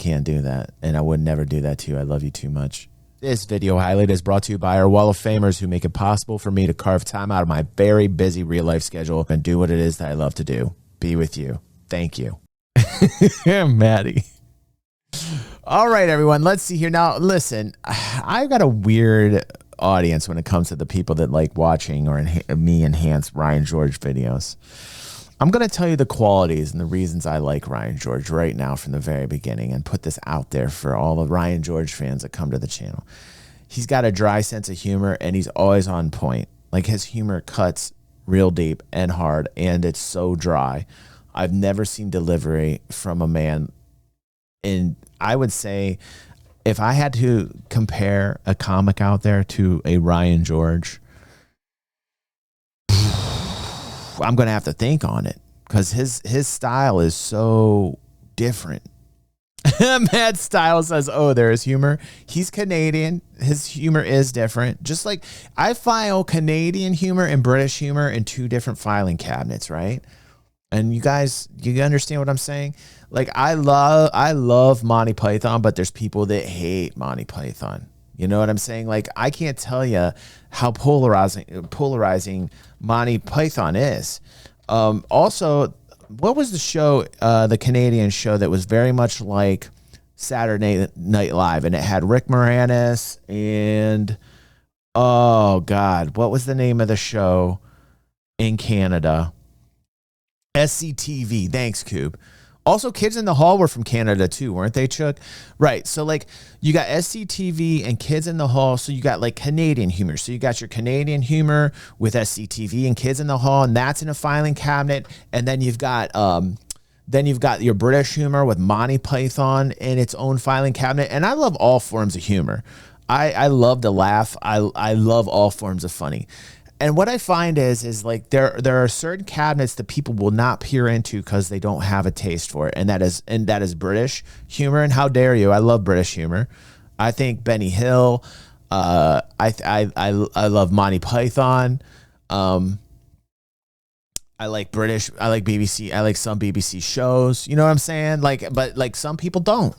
can't do that. And I would never do that to you. I love you too much. This video highlight is brought to you by our wall of famers who make it possible for me to carve time out of my very busy real life schedule and do what it is that I love to do. Be with you. Thank you. Maddie. All right, everyone. Let's see here. Now, listen, I've got a weird audience when it comes to the people that like watching or me enhance Ryan George videos. I'm going to tell you the qualities and the reasons I like Ryan George right now from the very beginning and put this out there for all the Ryan George fans that come to the channel. He's got a dry sense of humor and he's always on point. Like his humor cuts real deep and hard and it's so dry. I've never seen delivery from a man. And I would say if I had to compare a comic out there to a Ryan George, I'm going to have to think on it because his style is so different. Mad Style says, oh, there is humor. He's Canadian. His humor is different. Just like I file Canadian humor and British humor in two different filing cabinets, right? And you guys, you understand what I'm saying? Like I love Monty Python, but there's people that hate Monty Python. You know what I'm saying? Like I can't tell you how polarizing Monty Python is. Also, what was the show, the Canadian show that was very much like Saturday Night Live, and it had Rick Moranis and oh God, what was the name of the show in Canada? SCTV. Thanks, Coob. Also, Kids in the Hall were from Canada too, weren't they, Chuck? Right. So like you got SCTV and Kids in the Hall. So you got like Canadian humor. So you got your Canadian humor with SCTV and Kids in the Hall, and that's in a filing cabinet. And then you've got your British humor with Monty Python in its own filing cabinet. And I love all forms of humor. I love to laugh. I love all forms of funny. And what I find is like there are certain cabinets that people will not peer into because they don't have a taste for it, and that is British humor. And how dare you? I love British humor. I think Benny Hill. I love Monty Python. I like British. I like BBC. I like some BBC shows. You know what I'm saying? Like, but like some people don't.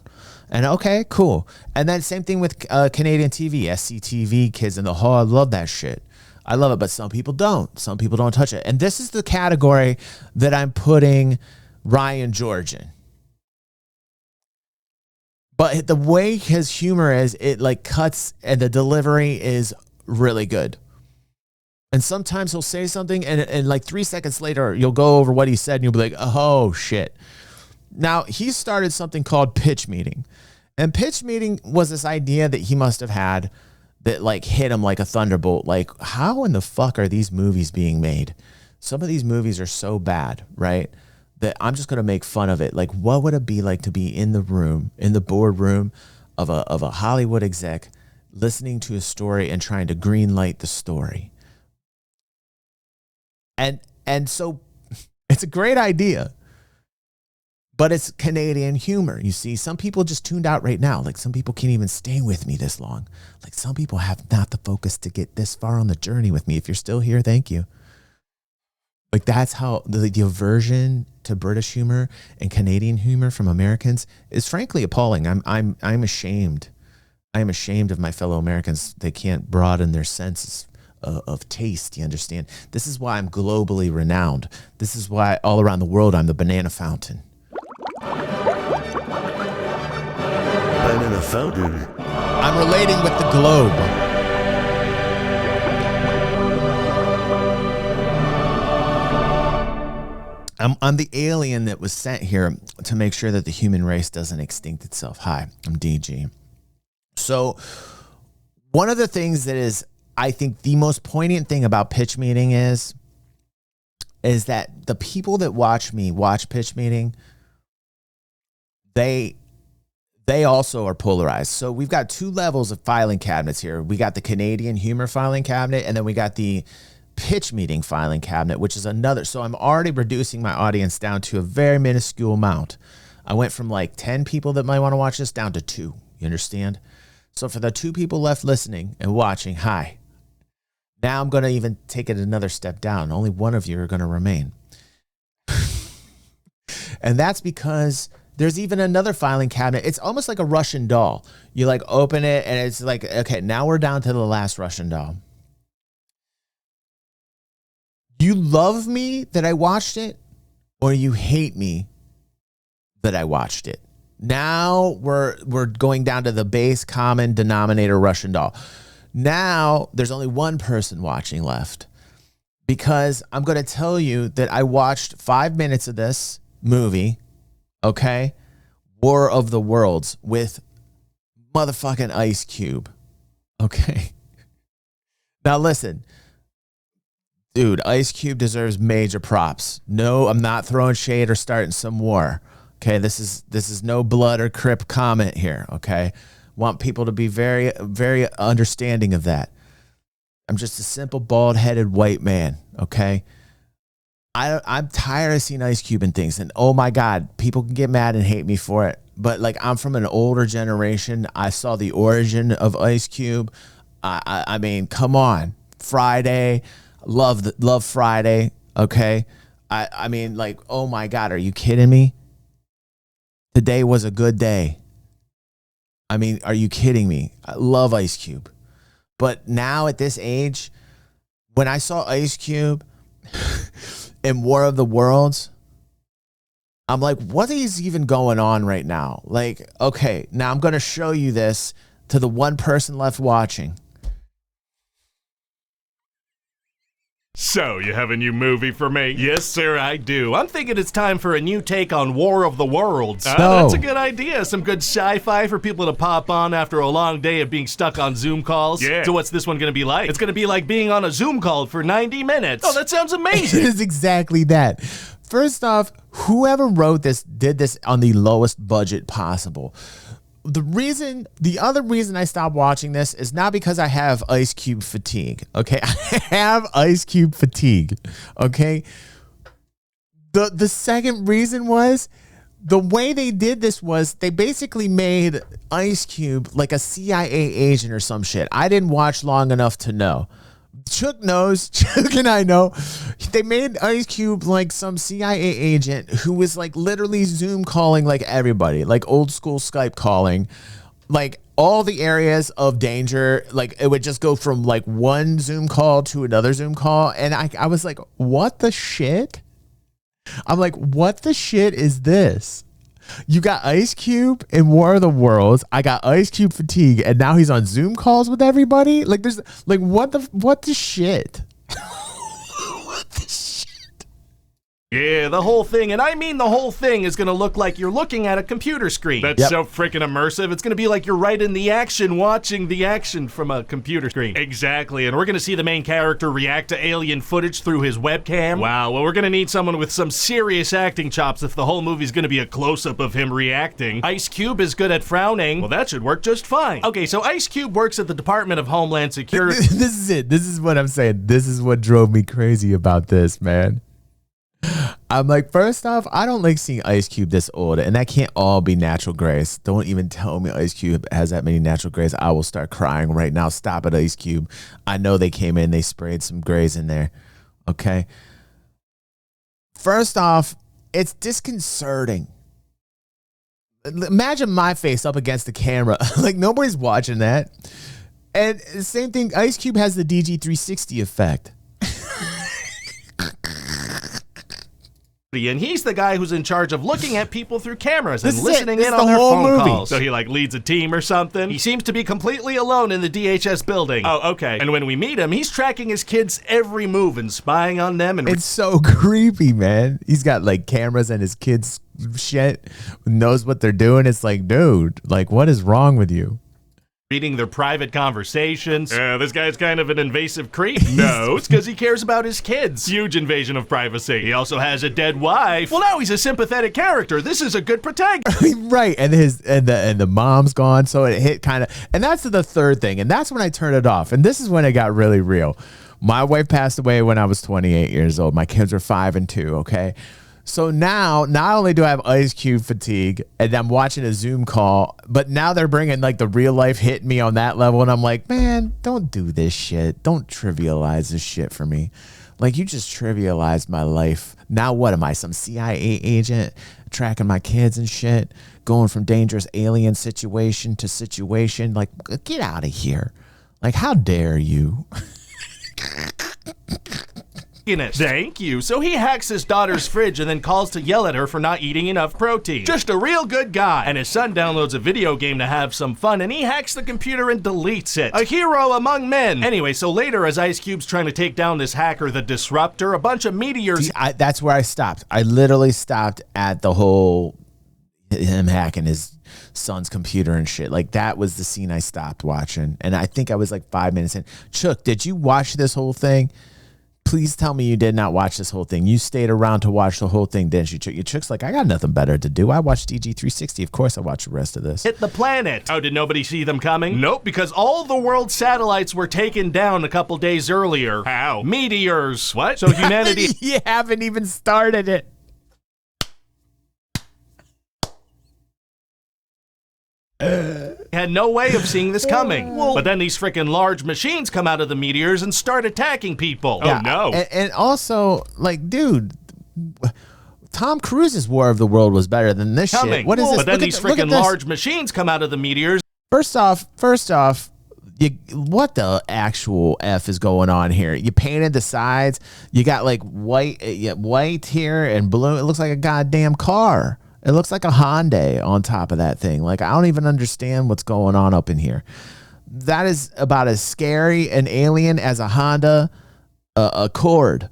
And okay, cool. And then same thing with Canadian TV, SCTV, Kids in the Hall. I love that shit. I love it, but some people don't. Some people don't touch it. And this is the category that I'm putting Ryan George in. But the way his humor is, it like cuts and the delivery is really good. And sometimes he'll say something and like 3 seconds later, you'll go over what he said and you'll be like, oh shit. Now he started something called pitch meeting. And pitch meeting was this idea that he must have had that like hit him like a thunderbolt. Like, how in the fuck are these movies being made? Some of these movies are so bad, right? That I'm just going to make fun of it. Like, what would it be like to be in the room, in the boardroom of a Hollywood exec, listening to a story and trying to green light the story? And so it's a great idea. But it's Canadian humor. You see, some people just tuned out right now. Like some people can't even stay with me this long. Like some people have not the focus to get this far on the journey with me. If you're still here, thank you. Like that's how the aversion to British humor and Canadian humor from Americans is frankly appalling. I'm ashamed. I am ashamed of my fellow Americans. They can't broaden their senses of taste. You understand? This is why I'm globally renowned. This is why all around the world I'm the banana fountain. Banana fountain. I'm relating with the globe. I'm the alien that was sent here to make sure that the human race doesn't extinct itself. Hi, I'm DG. So one of the things that is, I think, the most poignant thing about pitch meeting is that the people that watch pitch meeting, they also are polarized. So we've got two levels of filing cabinets here. We got the Canadian humor filing cabinet, and then we got the pitch meeting filing cabinet, which is another. So I'm already reducing my audience down to a very minuscule amount. I went from like 10 people that might want to watch this down to 2. You understand? So for the 2 people left listening and watching, hi. Now I'm going to even take it another step down. Only one of you are going to remain. And that's because There's even another filing cabinet. It's almost like a Russian doll. You like open it and it's like, okay, now we're down to the last Russian doll. You love me that I watched it, or you hate me that I watched it. Now we're going down to the base common denominator Russian doll. Now there's only one person watching left, because I'm going to tell you that I watched 5 minutes of this movie, okay? War of the Worlds with motherfucking Ice Cube, okay? Now listen, dude, Ice Cube deserves major props. No, I'm not throwing shade or starting some war. Okay, this is no blood or crip comment here, okay? Want people to be very, very understanding of that. I'm just a simple, bald-headed white man, okay? I'm tired of seeing Ice Cube and things, and oh my God, people can get mad and hate me for it, but like, I'm from an older generation. I saw the origin of Ice Cube. I mean, come on. Friday, love Friday, okay? I mean, like, oh my God, are you kidding me? Today was a good day. I mean, are you kidding me? I love Ice Cube. But now at this age, when I saw Ice Cube in War of the Worlds, I'm like, what is even going on right now? Like, okay, now I'm going to show you this to the one person left watching. So, you have a new movie for me? Yes, sir, I do. I'm thinking it's time for a new take on War of the Worlds. No. That's a good idea. Some good sci-fi for people to pop on after a long day of being stuck on Zoom calls. Yeah. So what's this one gonna be like? It's gonna be like being on a Zoom call for 90 minutes. Oh, that sounds It amazing. is exactly that. First off, whoever wrote this did this on the lowest budget possible. The other reason I stopped watching this is not because I have Ice Cube fatigue. Okay, I have Ice Cube fatigue. Okay, the second reason was the way they did this was they basically made Ice Cube like a CIA agent or some shit. I didn't watch long enough to know. Chuck knows. Chuck and I know. They made Ice Cube like some CIA agent who was like literally Zoom calling like everybody, like old school Skype calling, like all the areas of danger. Like it would just go from like one Zoom call to another Zoom call. And I was like, what the shit? I'm like, what the shit is this? You got Ice Cube in War of the Worlds. I got Ice Cube fatigue, and now he's on Zoom calls with everybody. Like, there's like, what the shit? What the shit? Yeah, the whole thing, and I mean the whole thing, is gonna look like you're looking at a computer screen. That's Yep. so freaking immersive. It's gonna be like you're right in the action, watching the action from a computer screen. Exactly. And we're gonna see the main character react to alien footage through his webcam. Wow, well, we're gonna need someone with some serious acting chops if the whole movie's gonna be a close-up of him reacting. Ice Cube is good at frowning. Well, that should work just fine. Okay, so Ice Cube works at the Department of Homeland Security. This is it. This is what I'm saying. This is what drove me crazy about this, man. I'm like, first off, I don't like seeing Ice Cube this old, and that can't all be natural grace. Don't even tell me Ice Cube has that many natural grays. I will start crying right now. Stop it, Ice Cube. I know they came in, they sprayed some grays in there. Okay. First off, it's disconcerting. Imagine my face up against the camera. Like, nobody's watching that. And the same thing, Ice Cube has the DG360 effect. And he's the guy who's in charge of looking at people through cameras and This is it. listening This in is on the their whole phone movie. calls. So he, like, leads a team or something? He seems to be completely alone in the DHS building. Oh, okay. And when we meet him, he's tracking his kids' every move and spying on them and It's so creepy, man. He's got like cameras and his kids shit, knows what they're doing. It's like, dude, like, what is wrong with you? reading their private conversations. This guy's kind of an invasive creep. No, it's because he cares about his kids. Huge invasion of privacy. He also has a dead wife. Well, now he's a sympathetic character. This is a good protagonist. Right, and the mom's gone, so it hit kind of, and that's the third thing, and that's when I turned it off, and this is when it got really real. My wife passed away when I was 28 years old. My kids were 5 and 2. Okay, so now not only do I have Ice Cube fatigue, and I'm watching a Zoom call, but now they're bringing like the real life hitting me on that level, and I'm like, man, don't do this shit. Don't trivialize this shit for me. Like, you just trivialized my life. Now what am I, some CIA agent tracking my kids and shit, going from dangerous alien situation to situation? Like, get out of here. Like, how dare you? Thank you. So he hacks his daughter's fridge and then calls to yell at her for not eating enough protein. Just a real good guy. And his son downloads a video game to have some fun, and he hacks the computer and deletes it. A hero among men. Anyway, so later, as Ice Cube's trying to take down this hacker, the Disruptor, a bunch of meteors... See, that's where I stopped. I literally stopped at the whole him hacking his son's computer and shit. Like, that was the scene I stopped watching. And I think I was like 5 minutes in. Chuck, did you watch this whole thing? Please tell me you did not watch this whole thing. You stayed around to watch the whole thing, didn't you, Chuck? Your Chuck's like, I got nothing better to do. I watched DG360. Of course I watched the rest of this. Hit the planet. Oh, did nobody see them coming? Nope, because all the world's satellites were taken down a couple days earlier. How? Meteors. What? So humanity... You haven't even started it. Had no way of seeing this coming. But then these freaking large machines come out of the meteors and start attacking people. Yeah, Oh, no. And also, like, dude, Tom Cruise's War of the World was better than this shit. What is this? But then these freaking large machines come out of the meteors. First off, what the actual F is going on here? You painted the sides. You got like white here and blue. It looks like a goddamn car. It looks like a Hyundai on top of that thing. Like, I don't even understand what's going on up in here. That is about as scary an alien as a Honda Accord.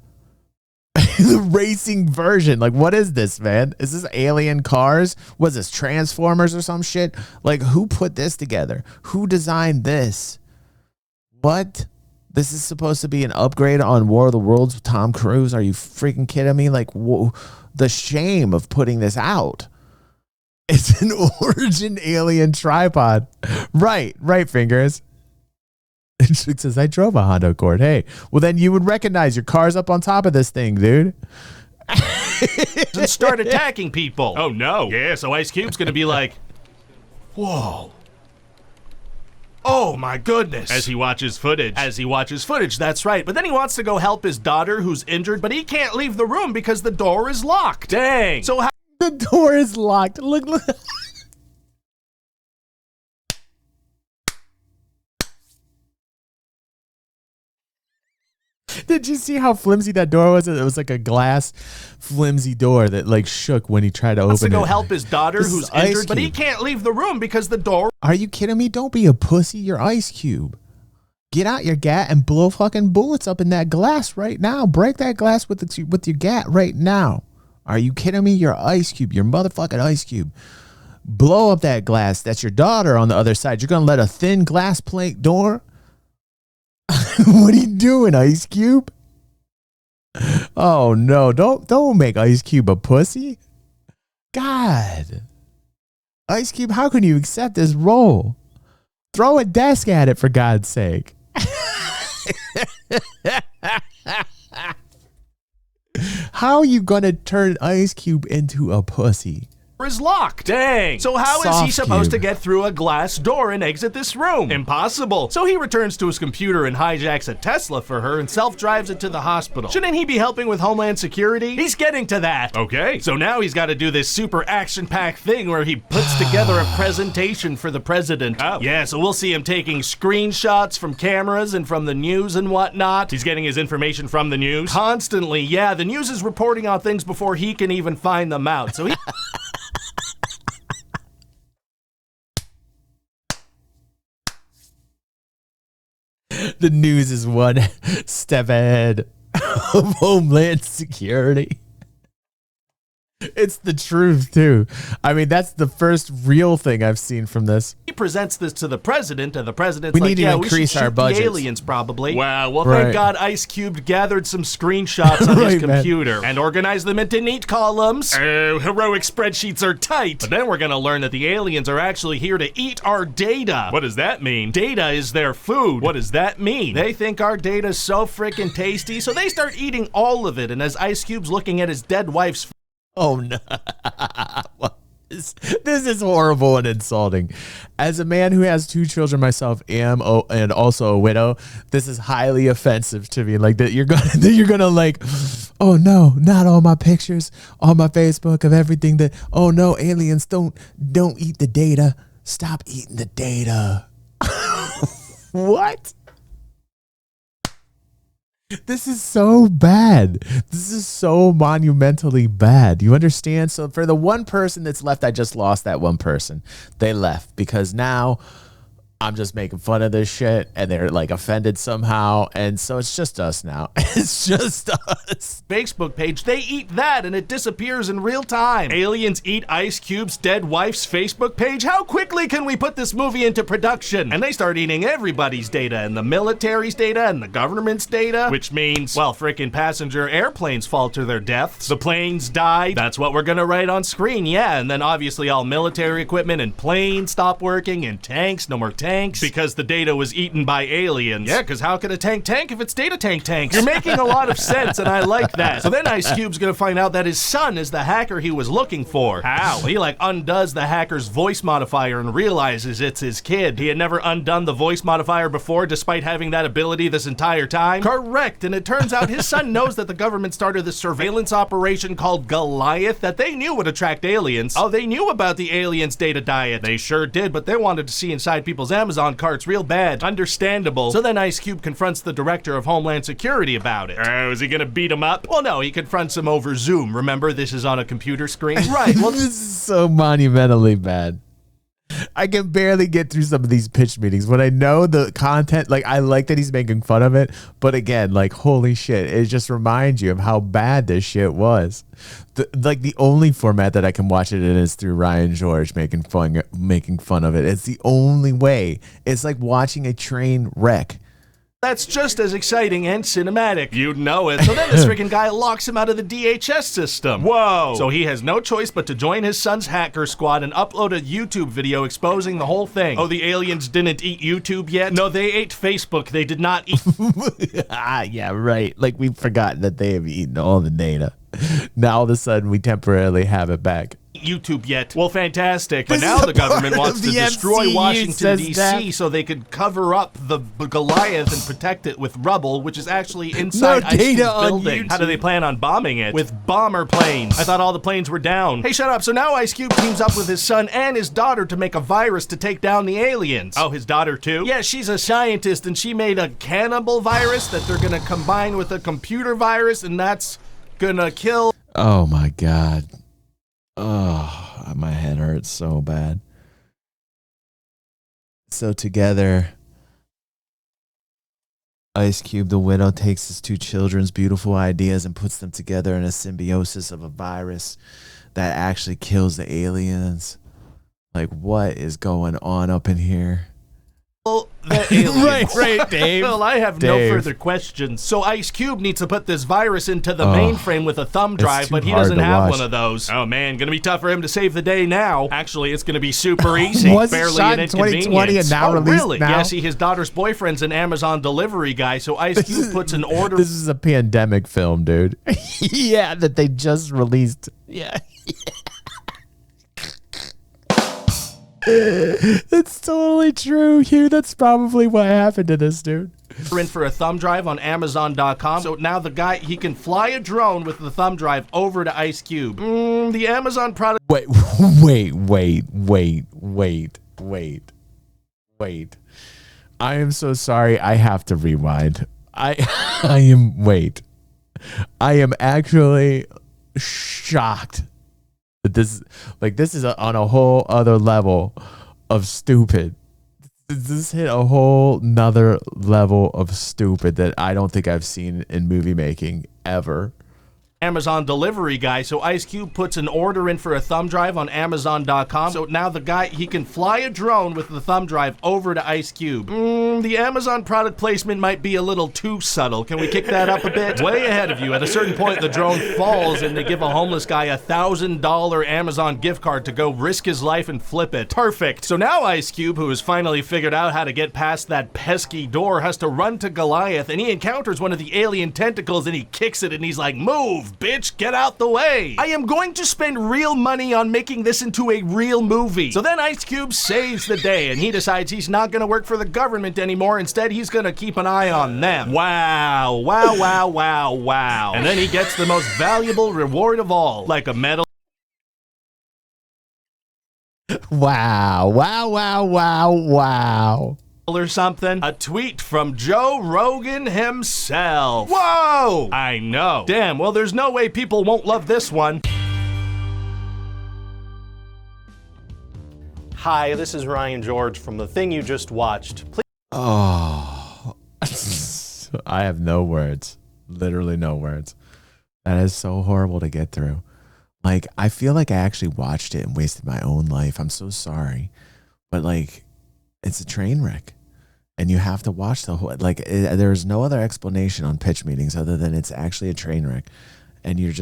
The racing version. Like, what is this, man? Is this alien cars? Was this Transformers or some shit? Like, who put this together? Who designed this? What? This is supposed to be an upgrade on War of the Worlds with Tom Cruise? Are you freaking kidding me? Like, whoa. The shame of putting this out. It's an Origin alien tripod. Right, fingers. And she says, I drove a Honda Accord. Hey, well, then you would recognize your car's up on top of this thing, dude. And start attacking people. Oh, no. Yeah, so Ice Cube's gonna be like, whoa. Oh my goodness. As he watches footage, that's right. But then he wants to go help his daughter who's injured, but he can't leave the room because the door is locked. Dang. So how... The door is locked. Look. Did you see how flimsy that door was? It was like a glass flimsy door that like shook when he tried to open it. Wants to go help his daughter who's injured, but he can't leave the room because the door... Are you kidding me? Don't be a pussy. You're Ice Cube. Get out your gat and blow fucking bullets up in that glass right now. Break that glass with your gat right now. Are you kidding me? You're Ice Cube. You're motherfucking Ice Cube. Blow up that glass. That's your daughter on the other side. You're going to let a thin glass plate door... What are you doing, Ice Cube? Oh no, don't make Ice Cube a pussy. God. Ice Cube, how can you accept this role? Throw a desk at it, for God's sake. How are you gonna turn Ice Cube into a pussy? Is locked. Dang. So how is he supposed to get through a glass door and exit this room? Impossible. So he returns to his computer and hijacks a Tesla for her and self-drives it to the hospital. Shouldn't he be helping with Homeland Security? He's getting to that. Okay. So now he's got to do this super action-packed thing where he puts together a presentation for the president. Oh. Yeah, so we'll see him taking screenshots from cameras and from the news and whatnot. He's getting his information from the news? Constantly, yeah. The news is reporting on things before he can even find them out. So he... The news is one step ahead of Homeland Security. It's the truth, too. I mean, that's the first real thing I've seen from this. He presents this to the president, and the president's like, need to increase our budgets. The aliens, probably. Wow, well, thank God Ice Cube gathered some screenshots on his computer and organized them into neat columns. Oh, heroic spreadsheets are tight. But then we're going to learn that the aliens are actually here to eat our data. What does that mean? Data is their food. What does that mean? They think our data's so freaking tasty, so they start eating all of it. And as Ice Cube's looking at his dead wife's... Oh, no. This is horrible and insulting. As a man who has 2 children myself, and also a widow, this is highly offensive to me. Like that you're gonna like, oh no, not all my pictures on my Facebook of everything that. Oh no, aliens don't eat the data. Stop eating the data. What? This is so bad. This is so monumentally bad. You understand? So for the one person that's left, I just lost that one person. They left because now I'm just making fun of this shit and they're like offended somehow. And so it's just us now. It's just us. Facebook page, they eat that and it disappears in real time. Aliens eat Ice Cube's dead wife's Facebook page? How quickly can we put this movie into production? And they start eating everybody's data and the military's data and the government's data, which means, well, frickin' passenger airplanes fall to their deaths. The planes die. That's what we're gonna write on screen, yeah. And then obviously all military equipment and planes stop working and tanks, no more tanks. Because the data was eaten by aliens. Yeah, because how could a tank if it's data tanks? You're making a lot of sense, and I like that. So then Ice Cube's gonna find out that his son is the hacker he was looking for. How? He like undoes the hacker's voice modifier and realizes it's his kid. He had never undone the voice modifier before, despite having that ability this entire time. Correct, and it turns out his son knows that the government started this surveillance operation called Goliath that they knew would attract aliens. Oh, they knew about the aliens' data diet. They sure did, but they wanted to see inside people's Amazon carts real bad. Understandable. So then Ice Cube confronts the director of Homeland Security about it. Oh, is he gonna beat him up? Well, no, he confronts him over Zoom. Remember, this is on a computer screen? Right, well, this is so monumentally bad. I can barely get through some of these pitch meetings when I know the content. Like, I like that he's making fun of it, but again, like, holy shit, it just reminds you of how bad this shit was. The only format that I can watch it in is through Ryan George making fun of it. It's the only way. It's like watching a train wreck. That's just as exciting and cinematic. You'd know it. So then this freaking guy locks him out of the DHS system. Whoa. So he has no choice but to join his son's hacker squad and upload a YouTube video exposing the whole thing. Oh, the aliens didn't eat YouTube yet? No, they ate Facebook. They did not eat... Yeah, right. Like, we've forgotten that they have eaten all the data. Now all of a sudden we temporarily have it back. YouTube yet. Well, fantastic. But now the government wants to destroy Washington, D.C. so they could cover up the Goliath and protect it with rubble, which is actually inside Ice Cube's building. How do they plan on bombing it? With bomber planes. I thought all the planes were down. Hey, shut up. So now Ice Cube teams up with his son and his daughter to make a virus to take down the aliens. Oh, his daughter too? Yeah, she's a scientist and she made a cannibal virus that they're gonna combine with a computer virus, and that's gonna kill... Oh my God. Oh, my head hurts so bad. So together, Ice Cube, the widow, takes his 2 children's beautiful ideas and puts them together in a symbiosis of a virus that actually kills the aliens. Like, what is going on up in here? Well, the aliens. right, Dave. Well, I have no further questions. So Ice Cube needs to put this virus into the mainframe with a thumb drive, but he doesn't have one of those. Oh man, gonna be tough for him to save the day now. Actually, it's gonna be super easy. Barely an inconvenience. 2020 and now released really? Now? Yeah, see, his daughter's boyfriend's an Amazon delivery guy, so Ice Cube puts an order. This is a pandemic film, dude. Yeah, that they just released. Yeah. It's totally true, Hugh. That's probably what happened to this dude. In for a thumb drive on Amazon.com. So now the guy, he can fly a drone with the thumb drive over to Ice Cube. The Amazon product. Wait. I am so sorry. I have to rewind. I am actually shocked. This is on a whole other level of stupid. This hit a whole nother level of stupid that I don't think I've seen in movie making ever. Amazon delivery guy, so Ice Cube puts an order in for a thumb drive on Amazon.com. So now the guy, he can fly a drone with the thumb drive over to Ice Cube. The Amazon product placement might be a little too subtle. Can we kick that up a bit? Way ahead of you. At a certain point, the drone falls and they give a homeless guy a $1,000 Amazon gift card to go risk his life and flip it. Perfect. So now Ice Cube, who has finally figured out how to get past that pesky door, has to run to Goliath, and he encounters one of the alien tentacles and he kicks it and he's like, move! move, bitch, get out the way. I am going to spend real money on making this into a real movie. So then Ice Cube saves the day and he decides he's not gonna work for the government anymore. Instead, he's gonna keep an eye on them. Wow, wow, wow, wow, wow. And then he gets the most valuable reward of all, like a medal. Wow, wow, wow, wow, wow. Or something. A tweet from Joe Rogan himself. Whoa! I know. Damn, well, there's no way people won't love this one. Hi, this is Ryan George from The Thing You Just Watched. Please. Oh, I have no words. Literally no words. That is so horrible to get through. Like, I feel like I actually watched it and wasted my own life. I'm so sorry. But, like, it's a train wreck. And you have to watch the whole, like, there's no other explanation on pitch meetings other than it's actually a train wreck. And you're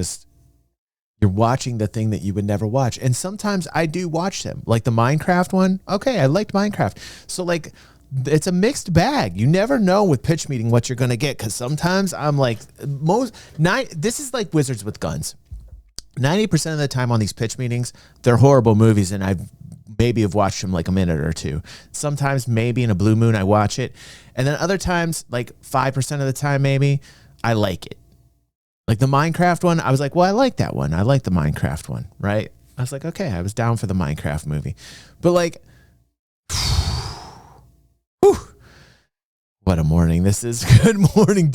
watching the thing that you would never watch. And sometimes I do watch them. Like the Minecraft one. Okay, I liked Minecraft. So, like, it's a mixed bag. You never know with pitch meeting what you're going to get. Because sometimes I'm like, this is like Wizards with Guns. 90% of the time on these pitch meetings, they're horrible movies, and I've maybe have watched them like a minute or two. Sometimes maybe in a blue moon I watch it, and then other times, like 5% of the time maybe, I like it. Like the Minecraft one, I was like, well, I like that one. I like the Minecraft one, right? I was like, okay, I was down for the Minecraft movie. But like, whew, what a morning this is. Good morning,